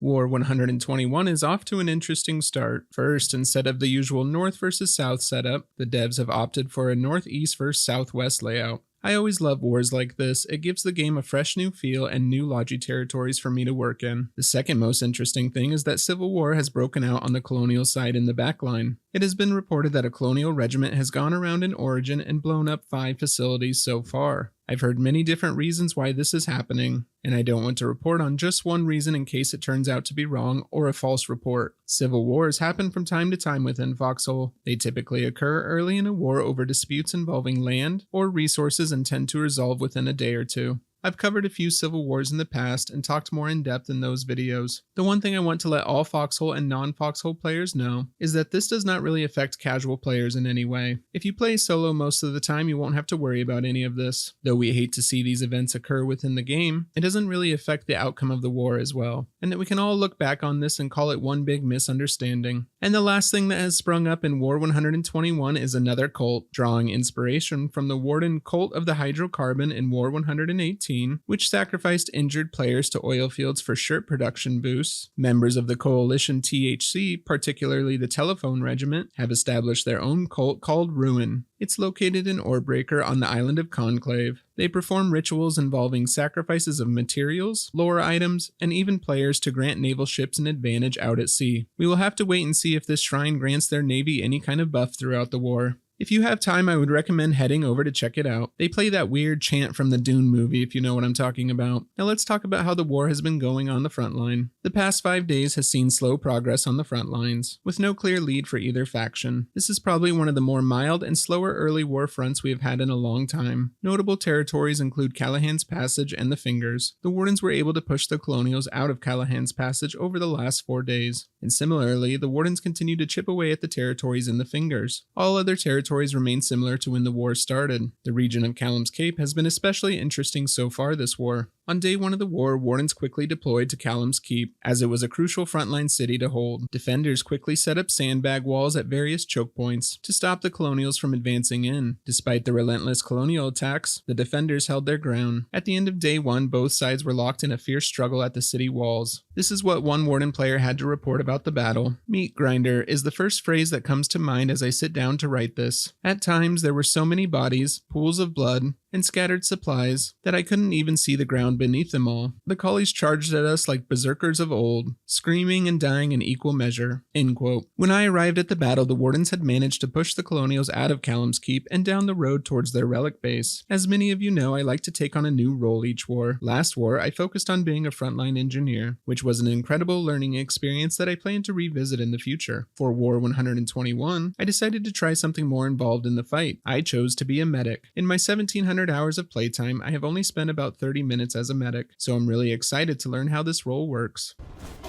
War 121 is off to an interesting start. First, instead of the usual north versus south setup, the devs have opted for a northeast versus southwest layout. I always love wars like this. It gives the game a fresh new feel and new logi territories for me to work in. The second most interesting thing is that civil war has broken out on the Colonial side in the backline. It has been reported that a Colonial regiment has gone around in Origin and blown up 5 facilities so far. I've heard many different reasons why this is happening, and I don't want to report on just one reason in case it turns out to be wrong or a false report. Civil wars happen from time to time within Foxhole. They typically occur early in a war over disputes involving land or resources and tend to resolve within a day or two. I've covered a few civil wars in the past and talked more in depth in those videos. The one thing I want to let all Foxhole and non-Foxhole players know is that this does not really affect casual players in any way. If you play solo most of the time, you won't have to worry about any of this. Though we hate to see these events occur within the game, it doesn't really affect the outcome of the war as well, and that we can all look back on this and call it one big misunderstanding. And the last thing that has sprung up in War 121 is another cult, drawing inspiration from the Warden cult of the Hydrocarbon in War 118, which sacrificed injured players to oil fields for shirt production boosts. Members of the coalition THC, particularly the Telephone Regiment, have established their own cult called Ruin. It's located in Orebreaker on the island of Conclave. They perform rituals involving sacrifices of materials, lore items, and even players to grant naval ships an advantage out at sea. We will have to wait and see if this shrine grants their navy any kind of buff throughout the war. If you have time, I would recommend heading over to check it out. They play that weird chant from the Dune movie, if you know what I'm talking about. Now let's talk about how the war has been going on the front line. The past 5 days has seen slow progress on the front lines, with no clear lead for either faction. This is probably one of the more mild and slower early war fronts we have had in a long time. Notable territories include Callahan's Passage and the Fingers. The Wardens were able to push the Colonials out of Callahan's Passage over the last 4 days. And similarly, the Wardens continue to chip away at the territories in the Fingers. All other territories remain similar to when the war started. The region of Callum's Cape has been especially interesting so far this war. On day 1 of the war, Wardens quickly deployed to Callum's Keep, as it was a crucial frontline city to hold. Defenders quickly set up sandbag walls at various choke points to stop the Colonials from advancing in. Despite the relentless Colonial attacks, the defenders held their ground. At the end of day 1, both sides were locked in a fierce struggle at the city walls. This is what one Warden player had to report about the battle. "Meat grinder" is the first phrase that comes to mind as I sit down to write this. At times, there were so many bodies, pools of blood, and scattered supplies that I couldn't even see the ground beneath them all. The collies charged at us like berserkers of old, screaming and dying in equal measure." End quote. When I arrived at the battle, the Wardens had managed to push the Colonials out of Callum's Keep and down the road towards their relic base. As many of you know, I like to take on a new role each war. Last war, I focused on being a frontline engineer, which was an incredible learning experience that I plan to revisit in the future. For War 121, I decided to try something more involved in the fight. I chose to be a medic. In my 1700 hours of playtime, I have only spent about 30 minutes as a medic, so I'm really excited to learn how this role works.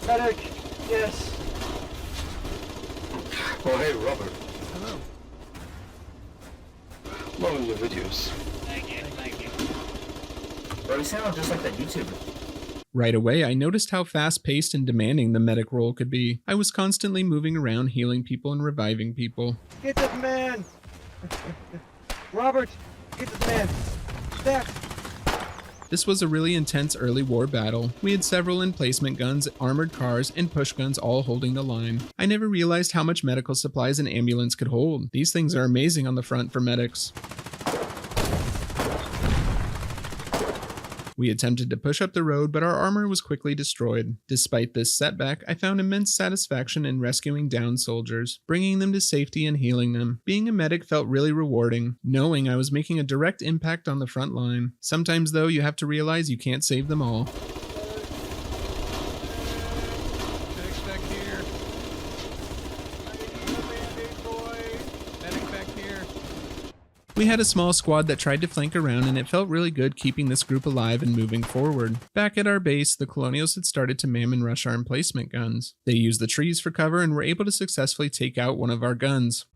Medic, yes. Oh, hey, Robert. Hello. Loving your videos. Thank you. Bro, you sound just like that YouTuber. Right away, I noticed how fast-paced and demanding the medic role could be. I was constantly moving around, healing people and reviving people. Get this man! Robert, get this man! Back! This was a really intense early war battle. We had several emplacement guns, armored cars, and push guns all holding the line. I never realized how much medical supplies an ambulance could hold. These things are amazing on the front for medics. We attempted to push up the road, but our armor was quickly destroyed. Despite this setback, I found immense satisfaction in rescuing downed soldiers, bringing them to safety and healing them. Being a medic felt really rewarding, knowing I was making a direct impact on the front line. Sometimes though, you have to realize you can't save them all. We had a small squad that tried to flank around, and it felt really good keeping this group alive and moving forward. Back at our base, the Colonials had started to mammon rush our emplacement guns. They used the trees for cover and were able to successfully take out one of our guns.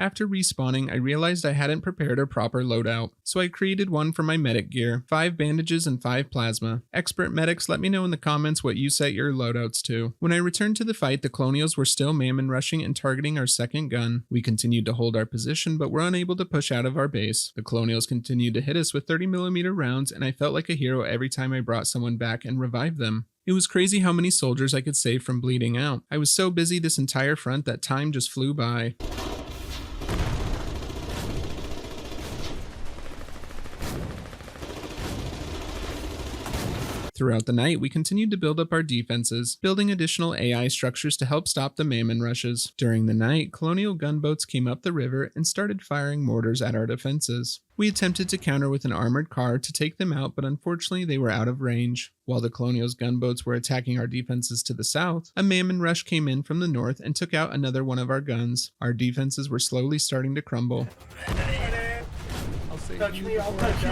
After respawning, I realized I hadn't prepared a proper loadout, so I created one for my medic gear, 5 bandages and 5 plasma. Expert medics, let me know in the comments what you set your loadouts to. When I returned to the fight, the Colonials were still mammon rushing and targeting our second gun. We continued to hold our position, but were unable to push out of our base. The Colonials continued to hit us with 30mm rounds, and I felt like a hero every time I brought someone back and revived them. It was crazy how many soldiers I could save from bleeding out. I was so busy this entire front that time just flew by. Throughout the night, we continued to build up our defenses, building additional AI structures to help stop the mammon rushes. During the night, Colonial gunboats came up the river and started firing mortars at our defenses. We attempted to counter with an armored car to take them out, but unfortunately they were out of range. While the Colonials' gunboats were attacking our defenses to the south, a mammon rush came in from the north and took out another one of our guns. Our defenses were slowly starting to crumble. I'll touch me, I'll touch you.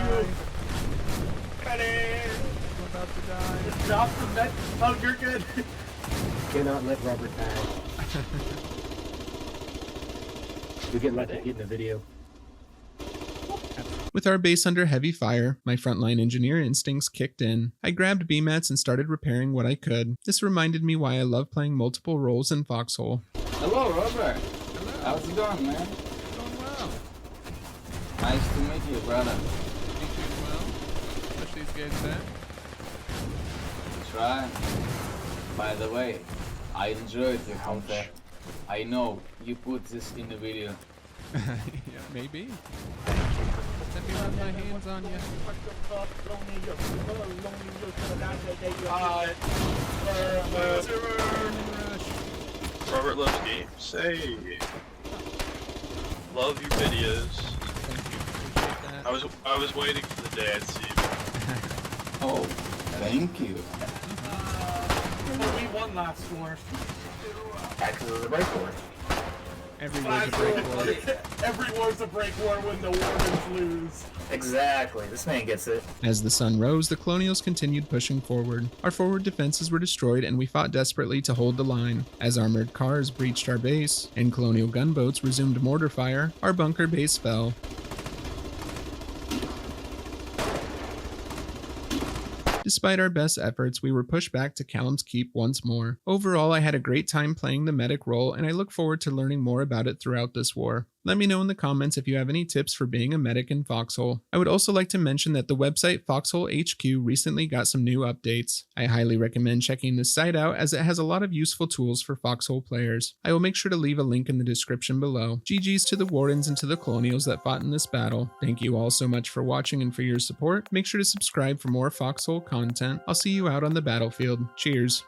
About to die. Just drop the med. Oh, you're good. Cannot let Robert die. We get lucky getting the video. With our base under heavy fire, my frontline engineer instincts kicked in. I grabbed BMATs and started repairing what I could. This reminded me why I love playing multiple roles in Foxhole. Hello, Robert. Hello. How's it going, man? Going well. Nice to meet you, brother. Meet you as well. Push these guys back. That's right. By the way, I enjoyed your content. I know you put this in the video. Yeah, maybe. Let me rub my hands on you. Robert loves games. Hey. Love your videos. Thank you. Appreciate that. I was waiting for the day I'd see you. Oh, thank you. We won last war. Axis is a break war. Every war's a break war. Every war's a break war when the Wardens lose. Exactly. This man gets it. As the sun rose, the Colonials continued pushing forward. Our forward defenses were destroyed and we fought desperately to hold the line. As armored cars breached our base and Colonial gunboats resumed mortar fire, our bunker base fell. Despite our best efforts, we were pushed back to Callum's Keep once more. Overall, I had a great time playing the medic role, and I look forward to learning more about it throughout this war. Let me know in the comments if you have any tips for being a medic in Foxhole. I would also like to mention that the website Foxhole HQ recently got some new updates. I highly recommend checking this site out as it has a lot of useful tools for Foxhole players. I will make sure to leave a link in the description below. GG's to the Wardens and to the Colonials that fought in this battle. Thank you all so much for watching and for your support. Make sure to subscribe for more Foxhole content. I'll see you out on the battlefield. Cheers.